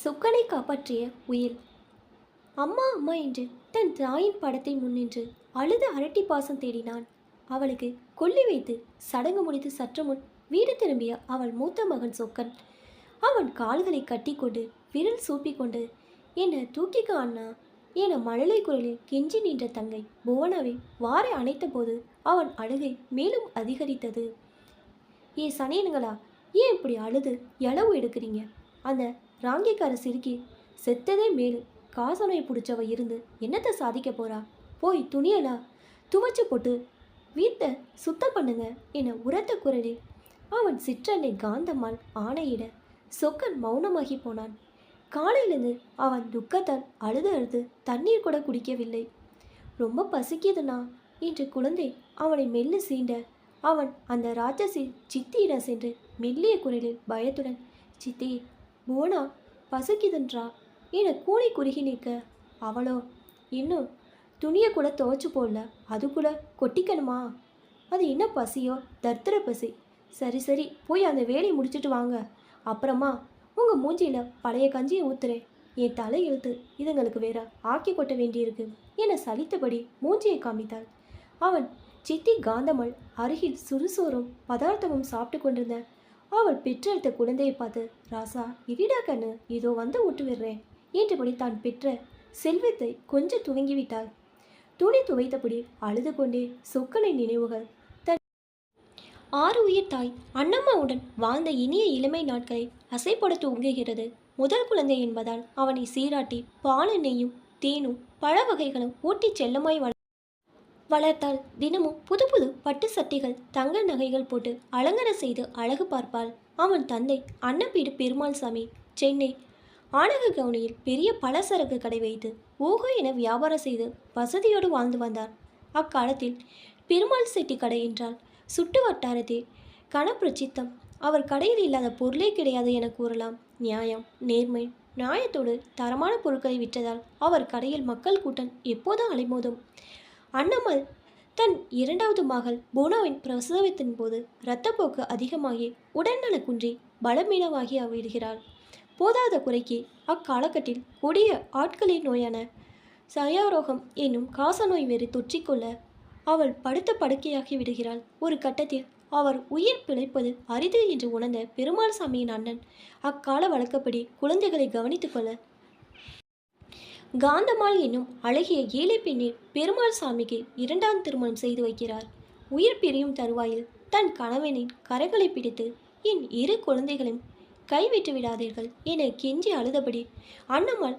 சொக்கனை காப்பாற்றிய உயிர். அம்மா அம்மா என்று தன் தாயின் படத்தை முன்னின்று அழுது அரட்டி பாசம் தேடினான். அவளுக்கு கொல்லி வைத்து சடங்கு முடித்து சற்று முன் வீடு திரும்பிய அவள் மூத்த மகன் சொக்கன். அவன் கால்களை கட்டி கொண்டு விரல் சூப்பி கொண்டு என்னை தூக்கிக்க அண்ணா என மழலை குரலில் கெஞ்சி நின்ற தங்கை புவனாவை வாரை அணைத்த போது அவன் அழுகை மேலும் அதிகரித்தது. ஏ சனியனுங்களா, ஏன் இப்படி அழுது எளவு எடுக்கிறீங்க? அந்த ராங்கிக்கார சிறுக்கி செத்ததே மேலு காசனையை பிடிச்சவ இருந்து என்னத்தை சாதிக்க போறா? போய் துணியலா துவைச்சு போட்டு வீட்டை சுத்தம் பண்ணுங்க என உரத்த குரலில் அவன் சிற்றன்னை காந்தம்மாள் ஆணையிட சொக்கன் மௌனமாகி போனான். காலையிலிருந்து அவன் துக்கத்தால் அழுது அழுது தண்ணீர் கூட குடிக்கவில்லை. ரொம்ப பசிக்குதுண்ணா என்று குழந்தை அவனை மெல்ல சீண்ட அவன் அந்த ராட்சசி சித்தியிடம் சென்று மெல்லிய குரலில் பயத்துடன், சித்தி, புவனா பசிக்குதுன்றா என கூனி குறுகி நிற்க, அவளோ இன்னும் துணியை கூட துவைச்சு போடல, அதுக்குள்ள கொட்டிக்கணுமா? அது என்ன பசியோ, தர்த்தர பசி. சரி சரி, போய் அந்த வேலையை முடிச்சுட்டு வாங்க, அப்புறமா உங்கள் மூஞ்சியில் பழைய கஞ்சியை ஊத்துறேன். என் தலை இழுத்து இதுங்களுக்கு வேற ஆக்கி கொட்ட வேண்டியிருக்கு என சலித்தபடி மூஞ்சியை காமித்தாள். அவன் சித்தி காந்தம்மாள் அருகில் சுறுசோறும் பதார்த்தமும் சாப்பிட்டு கொண்டிருந்த அவள் பெற்றெடுத்த குழந்தையை பார்த்து, ராசா இடிடா கண்ணு, இதோ வந்து விட்டு விடுறேன் என்றபடி தான் பெற்ற செல்வத்தை கொஞ்சம் துவங்கிவிட்டாள். துணி துவைத்தபடி அழுது கொண்டே சொக்கனை நினைவுகள் தன் 6 உயிர் தாய் அண்ணம்மாவுடன் வாழ்ந்த இனிய இளமை நாட்களை அசைப்பட துவங்குகிறது. முதல் குழந்தை என்பதால் அவனை சீராட்டி பால் நெய்யும் தேனும் பழ வகைகளும் ஊட்டி செல்லமாய் வளர்த்தால் தினமும் புது புது பட்டு சட்டைகள் தங்க நகைகள் போட்டு அலங்காரம் செய்து அழகு பார்ப்பாள். அவன் தந்தை அன்னப்பீடு பெருமாள் சாமி சென்னை ஆனக கவுனியில் பெரிய பலசரக்கு கடை வைத்து ஓகோ என வியாபாரம் செய்து வசதியோடு வாழ்ந்து வந்தார். அக்காலத்தில் பெருமாள் செட்டி கடை என்றால் சுட்டு வட்டாரத்தில் கனப்பிரச்சித்தம். அவர் கடையில் இல்லாத பொருளே கிடையாது என கூறலாம். நியாயம், நேர்மை, நியாயத்தோடு தரமான பொருட்களை விற்றதால் அவர் கடையில் மக்கள் கூட்டம் எப்போதும் அலைமோதும். அண்ணம்மாள் தன் 2வது மகள் புவனாவின் பிரசவத்தின் போது இரத்தப்போக்கு அதிகமாகி உடல்நல குன்றி பலமீனமாகி விடுகிறாள். போதாத குறைக்கு அக்காலகட்டில் கொடிய ஆட்களின் நோயான சயாரோகம் என்னும் காசநோய் வேறு தொற்றிக்கொள்ள அவள் படுத்த படுக்கையாகி விடுகிறாள். ஒரு கட்டத்தில் அவர் உயிர் பிழைப்பது அரிது என்று உணர்ந்த பெருமாள் சாமியின் அண்ணன் அக்கால வழக்கப்படி குழந்தைகளை கவனித்துக் கொள்ள காந்தம்மாள் என்னும் அழகிய ஏழை பெண்ணை பெருமாள் சாமிக்கு 2ஆம் திருமணம் செய்து வைக்கிறார். உயிர் பிரியும் தருவாயில் தன் கணவனின் கரைகளை பிடித்து, என் 2 குழந்தைகளையும் கைவிட்டு விடாதீர்கள் என கெஞ்சி அழுதபடி அண்ணம்மாள்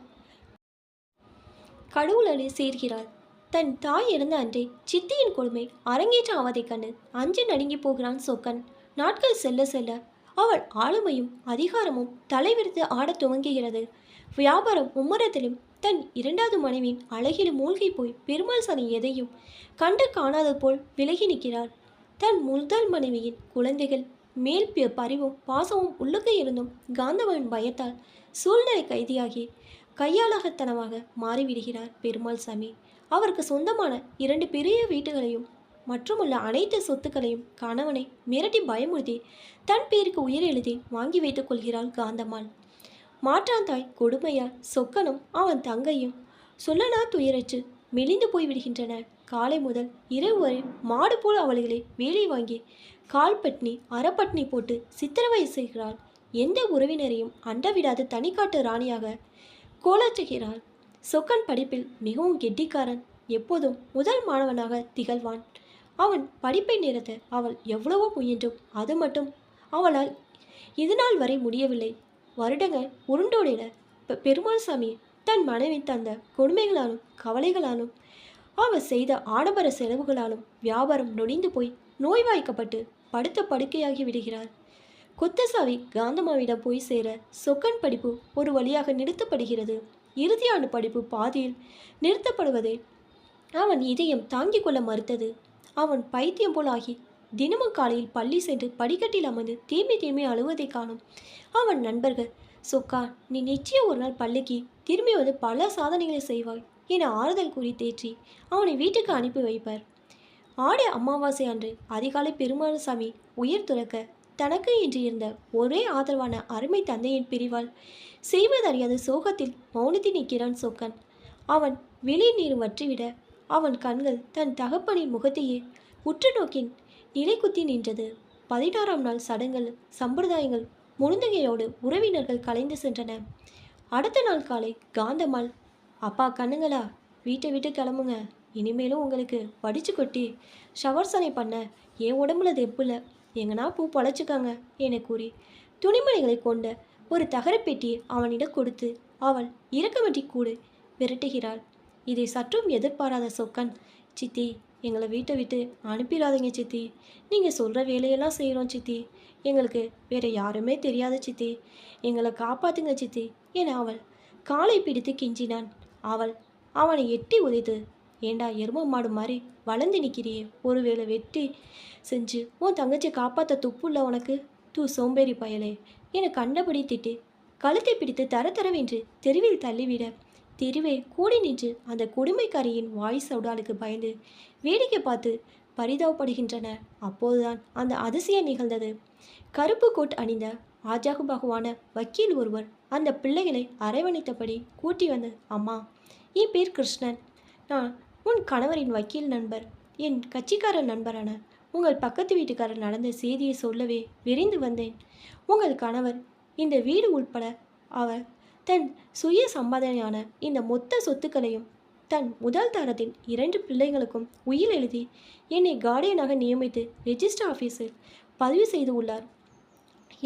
கடவுளை சேர்கிறாள். தன் தாய் இறந்த அன்றை சித்தியின் கொடுமை அரங்கேற்றம் ஆவதைக் கண்டு அஞ்சு நடுங்கி போகிறான் சொக்கன். நாட்கள் செல்ல செல்ல அவள் ஆளுமையும் அதிகாரமும் தலைவிரித்து ஆடத் துவங்குகிறது. வியாபாரம் மும்முரத்திலும் தன் 2வது மனைவியின் அழகிலும் மூழ்கி போய் பெருமாள் சாமி எதையும் கண்டு காணாதது போல் விலகி நிற்கிறார். தன் முதல் மனைவியின் குழந்தைகள் மேல் பரிவும் பாசமும் உள்ளுக்கு இருந்தும் காந்தவன் பயத்தால் சூழ்நிலை கைதியாகி கையாளகத்தனமாக மாறிவிடுகிறார் பெருமாள் சாமி. அவருக்கு சொந்தமான 2 பெரிய வீட்டுகளையும் மற்றுமுள்ள அனைத்து சொத்துக்களையும் கணவனை மிரட்டி பயமுறுத்தி தன் பேருக்கு உயிர் எழுதி வாங்கி வைத்துக் கொள்கிறாள் காந்தம்மாள். மாற்றாந்தாய் கொடுமையால் சொக்கனும் அவன் தங்கையும் சொல்லனா துயரற்று மெலிந்து போய்விடுகின்றன. காலை முதல் இரவு வரை மாடு போல் அவர்களை வேலை வாங்கி கால்பட்னி அறப்பட்னி போட்டு சித்திரவதை செய்கிறாள். எந்த உறவினரையும் அண்டவிடாது தனிக்காட்டு ராணியாக கோலாற்றுகிறாள். சொக்கன் படிப்பில் மிகவும் கெட்டிக்காரன். எப்போதும் முதல் மாணவனாக திகழ்வான். அவன் படிப்பை நிறுத்த அவள் எவ்வளவோ முயன்றும் அது மட்டும் அவளால் இதுநாள் வரை முடியவில்லை. வருடங்கள் உருண்டோடின. பெருமாள் சாமி தன் மனைவி தந்த கொடுமைகளாலும் கவலைகளாலும் அவர் செய்த ஆடம்பர செலவுகளாலும் வியாபாரம் நொடிந்து போய் நோய்வாய்க்கப்பட்டு படுத்த படுக்கையாகி விடுகிறார். கொத்தசாவி காந்தம்மாவிடம் போய் சேர சொக்கன் படிப்பு ஒரு வழியாக நிறுத்தப்படுகிறது. இறுதி ஆண்டு படிப்பு பாதியில் நிறுத்தப்படுவதை அவன் இதயம் தாங்கிக் கொள்ள மறுத்தது. அவன் பைத்தியம் போல் ஆகி தினமும் காலையில் பள்ளி சென்று படிக்கட்டில் அமர்ந்து தேம்பி தேம்பி அழுவதை காணும் அவன் நண்பர்கள், சொக்கா, நீ நிச்சயம் ஒரு நாள் பள்ளிக்கு திரும்பி வந்து பல சாதனைகளை செய்வாய் என ஆறுதல் கூறி தேற்றி அவனை வீட்டுக்கு அனுப்பி வைப்பார். ஆடி அமாவாசை அன்று அதிகாலை பெருமாள் சாமி உயிர் துறக்க தனக்கு என்று இருந்த ஒரே ஆதரவான அருமை தந்தையின் பிரிவால் செய்வதறியாத சோகத்தில் மௌனத்தில் நிற்கிறான் சொக்கன். அவன் வெளி நீர் வற்றிவிட அவன் கண்கள் தன் தகப்பனின் முகத்தையே உற்று நோக்கின் நிலைக்குத்தி நின்றது. 16ஆம் நாள் சடங்குகள் சம்பிரதாயங்கள் முழுந்தகையோடு உறவினர்கள் கலைந்து சென்றன. அடுத்த நாள் காலை காந்தம்மாள், அப்பா கண்ணுங்களா, வீட்டை விட்டு கிளம்புங்க. இனிமேலும் உங்களுக்கு வடிச்சு கொட்டி ஷவர்சனை பண்ண என் உடம்புல தெப்புல எங்கன்னா பூ பொழைச்சிக்காங்க என கூறி துணிமணிகளை கொண்ட ஒரு தகரப்பெட்டியை அவனிடம் கொடுத்து அவள் இறக்கமட்டி கூடு விரட்டுகிறாள். இதை சற்றும் எதிர்பாராத சொக்கன், சித்தி, எங்களை வீட்டை விட்டு அனுப்பிடாதீங்க சித்தி. நீங்கள் சொல்கிற வேலையெல்லாம் செய்கிறோம் சித்தி. எங்களுக்கு வேற யாருமே தெரியாத சித்தி. எங்களை காப்பாத்துங்க சித்தி என அவள் காலை பிடித்து கெஞ்சினான். அவள் அவனை எட்டி உதைத்து, ஏண்டா எரும மாடு மாதிரி வளர்ந்து நிற்கிறியே, ஒருவேளை வெட்டி செஞ்சு உன் தங்கச்சி காப்பாற்ற துப்புள்ள உனக்கு, தூ சோம்பேறி பயலே என கண்டபடி திட்டு கழுத்தை பிடித்து தரதரவென்று தெருவில் தள்ளிவிட தெருவே கூடி நின்று அந்த கொடுமைக்காரியின் வாய் சவுடாலுக்கு பயந்து வேடிக்கை பார்த்து பரிதாபப்படுகின்றன. அப்போதுதான் அந்த அதிசயம் நிகழ்ந்தது. கருப்பு கோட் அணிந்த ஆஜாகுபாகுவான வக்கீல் ஒருவர் அந்த பிள்ளைகளை அரவணைத்தபடி கூட்டி வந்து, அம்மா, என் பேர் கிருஷ்ணன். நான் உன் கணவரின் வக்கீல் நண்பர். என் கட்சிக்காரர் நண்பரான உங்கள் பக்கத்து வீட்டுக்காரர் நடந்த செய்தியை சொல்லவே விரைந்து வந்தேன். உங்கள் கணவர் இந்த வீடு உட்பட அவர் தன் சுய சம்பாதனையான இந்த மொத்த சொத்துக்களையும் தன் முதல் தரத்தின் 2 பிள்ளைகளுக்கும் உயில் எழுதி என்னை கார்டியனாக நியமித்து ரெஜிஸ்டர் ஆஃபீஸில் பதிவு செய்து உள்ளார்.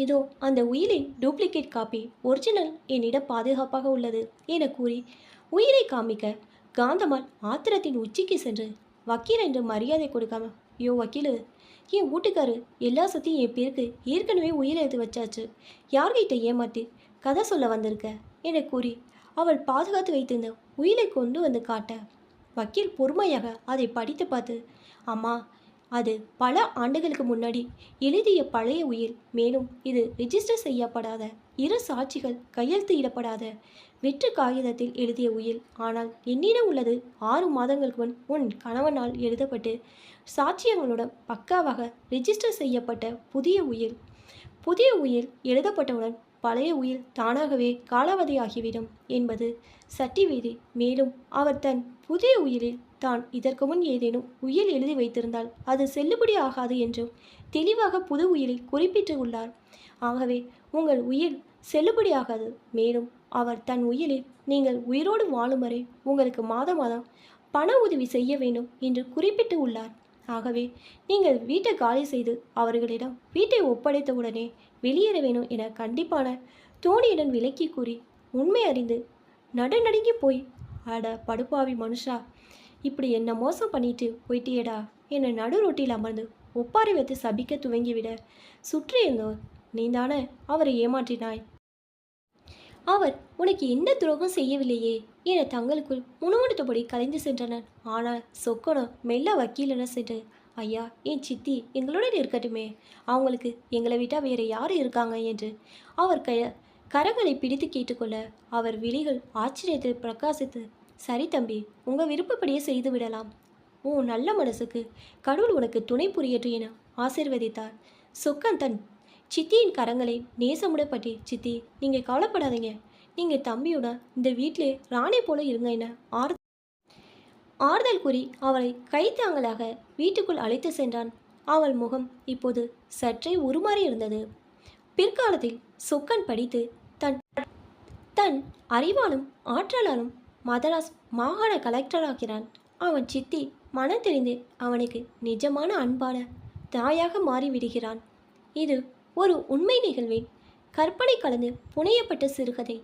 இதோ அந்த உயிலின் டூப்ளிகேட் காப்பி, ஒரிஜினல் என்னிடம் பாதுகாப்பாக உள்ளது என கூறி உயிரை காமிக்க காந்தம்மாள் ஆத்திரத்தின் உச்சிக்கு சென்று, வக்கீல் என்று மரியாதை கொடுக்காம, யோ வக்கீலு, என் வீட்டுக்காரு எல்லா சத்தியும் என் பேருக்கு ஏற்கனவே உயிரை எழுதி வச்சாச்சு. யார்கிட்ட ஏமாற்றி கதை சொல்ல வந்திருக்க என கூறி அவள் பாதுகாத்து வைத்திருந்த உயிலை கொண்டு வந்து காட்ட வக்கீல் பொறுமையாக அதை படித்து பார்த்து, அம்மா, அது பல ஆண்டுகளுக்கு முன்னாடி எழுதிய பழைய உயில். மேலும் இது ரிஜிஸ்டர் செய்யப்படாத 2 சாட்சிகள் கையெழுத்து இடப்படாத வெற்று காகிதத்தில் எழுதிய உயில். ஆனால் என்னிடம் உள்ளது 6 மாதங்களுக்கு முன் உன் கணவனால் எழுதப்பட்டு சாட்சியங்களுடன் பக்காவாக ரிஜிஸ்டர் செய்யப்பட்ட புதிய உயில். புதிய உயில் எழுதப்பட்டவுடன் பழைய உயில் தானாகவே காலாவதியாகிவிடும் என்பது சட்டி விதி. மேலும் அவர் தன் புதிய உயிலில் தான் இதற்கு முன் ஏதேனும் உயில் எழுதி வைத்திருந்தால் அது செல்லுபடி ஆகாது என்றும் தெளிவாக புது உயிலில் குறிப்பிட்டு உள்ளார். ஆகவே உங்கள் உயில் செல்லுபடியாகாது. மேலும் அவர் தன் உயிலில் நீங்கள் உயிரோடு வாழும் வரை உங்களுக்கு மாதம் மாதம் பண உதவி செய்ய வேண்டும் என்று குறிப்பிட்டு உள்ளார். ஆகவே நீங்கள் வீட்டை காலி செய்து அவர்களிடம் வீட்டை ஒப்படைத்தவுடனே வெளியேற வேணும் என கண்டிப்பான தோணியுடன் விலக்கி கூறி உண்மை அறிந்து நடுநடுங்கி போய், அட படுப்பாவி மனுஷா, இப்படி என்ன மோசம் பண்ணிட்டு போயிட்டியடா என நடு ரோட்டில் அமர்ந்து ஒப்பாரி வைத்து சபிக்க துவங்கிவிட, சுற்றியிருந்தோர், நீதானே அவரை ஏமாற்றினாய், அவர் உனக்கு எந்த துரோகம் செய்யவில்லையே என தங்களுக்குள் முணுமுணுத்தபடி கலைந்து சென்றனர். ஆனால் சொக்கனோ மெல்ல வக்கீலென சென்று, ஐயா, என் சித்தி எங்களுடன் இருக்கட்டுமே, அவங்களுக்கு எங்களை விட்டால் வேறு யார் இருக்காங்க என்று அவர் கரங்களை பிடித்து கேட்டுக்கொள்ள அவர் விழிகள் ஆச்சரியத்தில் பிரகாசித்து, சரி தம்பி, உங்கள் விருப்பப்படியே செய்து விடலாம். உன் நல்ல மனசுக்கு கடவுள் உனக்கு துணை புரியட்டும் என ஆசீர்வதித்தார். சொக்கன் தன் சித்தியின் கரங்களை நேசமுடன் பற்றி, சித்தி, நீங்கள் கவலைப்படாதீங்க, நீங்கள் தம்பியோட இந்த வீட்டிலே ராணி போல இருங்க என ஆறுதல் கூறி அவளை கைத்தாங்களாக வீட்டுக்குள் அழைத்து சென்றான். அவள் முகம் இப்போது சற்றே உருமாறி இருந்தது. பிற்காலத்தில் சொக்கன் படித்து தன் அறிவாலும் ஆற்றலாலும் மதராஸ் மாகாண கலெக்டராகிறான். அவன் சித்தி மனம் தெரிந்து அவனுக்கு நிஜமான அன்பான தாயாக மாறிவிடுகிறான். இது ஒரு உண்மை நிகழ்வின் கற்பனை கலந்து புனையப்பட்ட சிறுகதை.